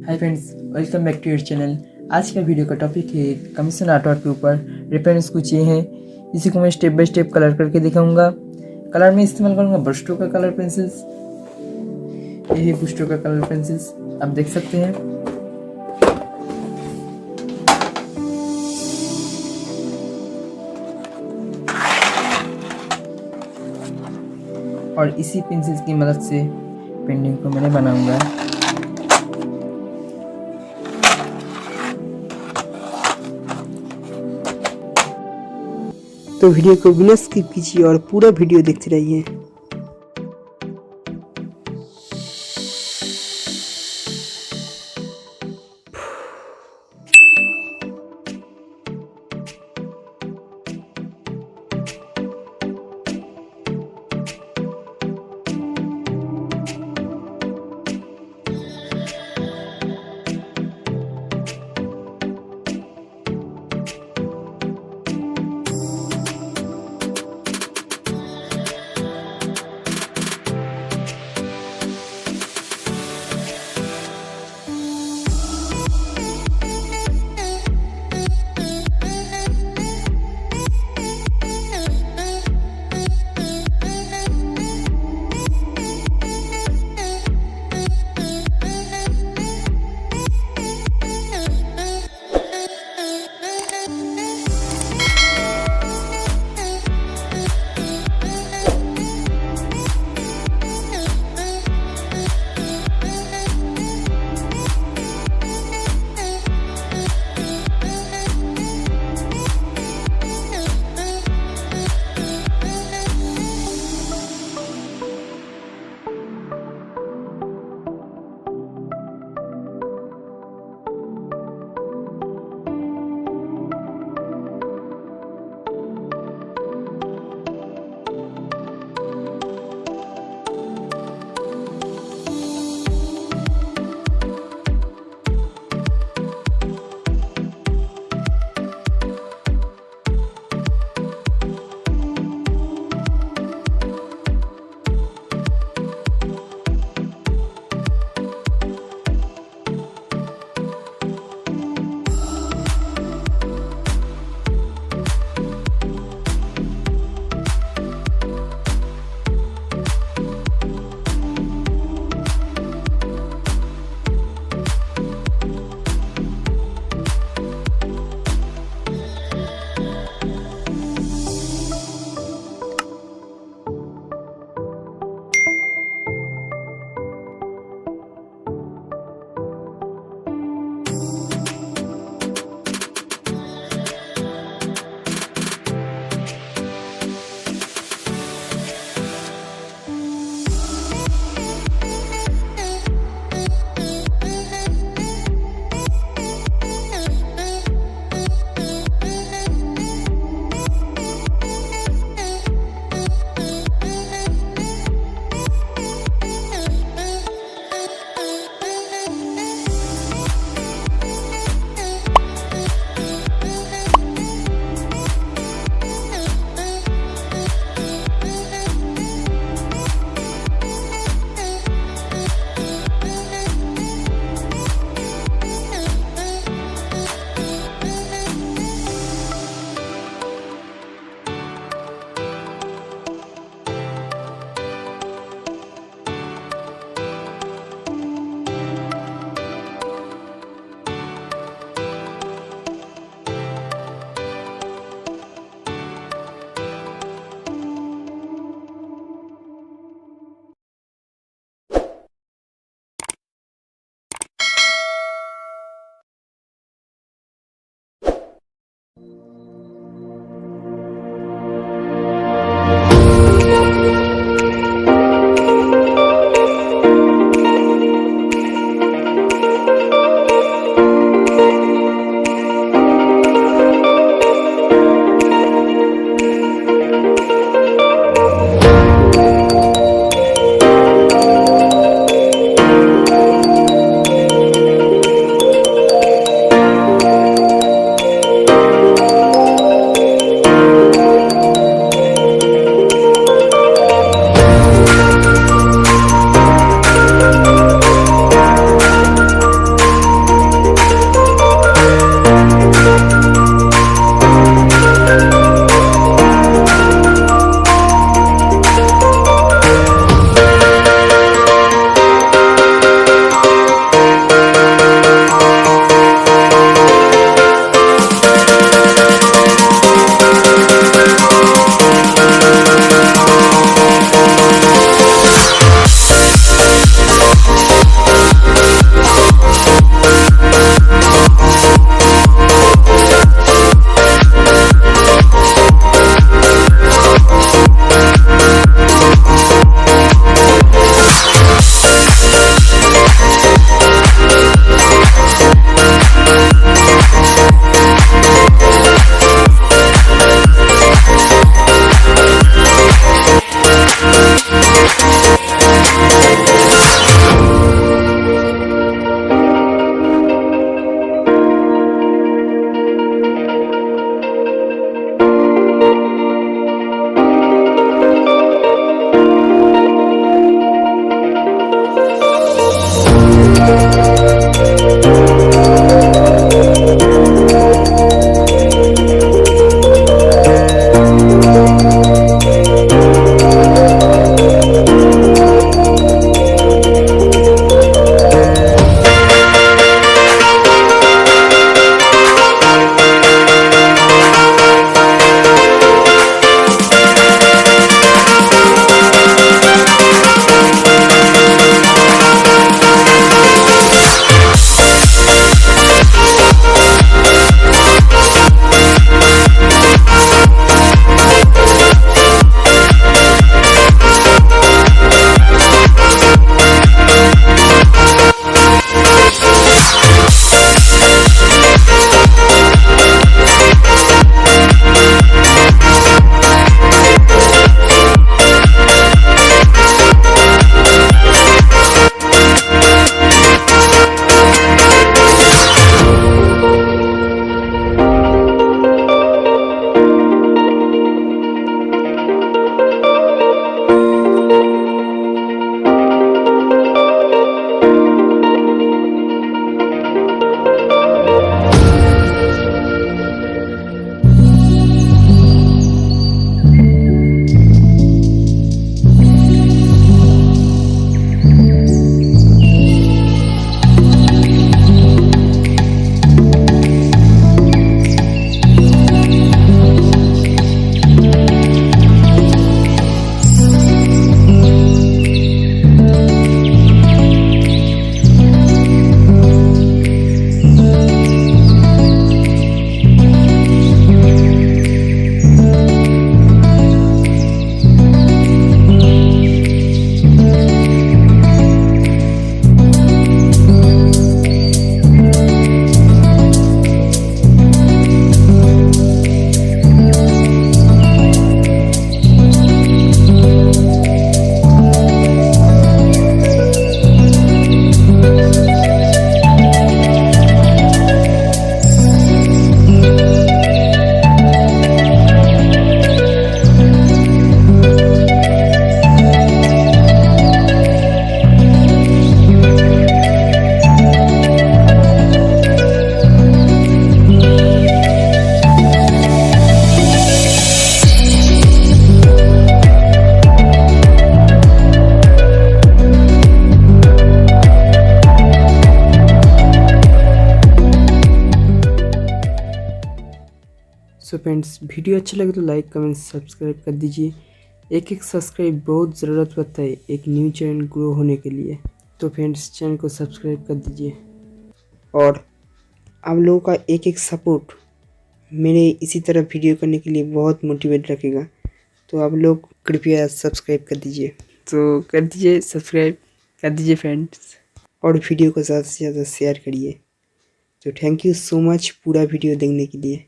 Hi friends, welcome back to your channel. आज का video का टॉपिक है कमीशन आर्टवर्क के ऊपर। रेफरेंस कुछ ये है, इसी को मैं स्टेप बाय स्टेप कलर करके दिखाऊंगा। कलर में इस्तेमाल करूंगा ब्रस्ट्रो का कलर पेंसिल्स। ये है ब्रस्ट्रो का कलर पेंसिल्स, आप देख सकते हैं। और इसी पेंसिल्स की मदद से पेंटिंग को मैंने बनाऊंगा। तो वीडियो को बिना स्किप कीजिए और पूरा वीडियो देखते रहिए। फ्रेंड्स, वीडियो अच्छा लगे तो लाइक कमेंट सब्सक्राइब कर दीजिए। एक एक सब्सक्राइब बहुत ज़रूरत पड़ता है एक न्यू चैनल ग्रो होने के लिए। तो फ्रेंड्स, चैनल को सब्सक्राइब कर दीजिए और आप लोगों का एक एक सपोर्ट मेरे इसी तरह वीडियो करने के लिए बहुत मोटिवेट रखेगा। तो आप लोग कृपया सब्सक्राइब कर दीजिए। तो कर दीजिए, सब्सक्राइब कर दीजिए फ्रेंड्स, और वीडियो को ज़्यादा से ज़्यादा शेयर करिए। तो थैंक यू सो मच पूरा वीडियो देखने के लिए।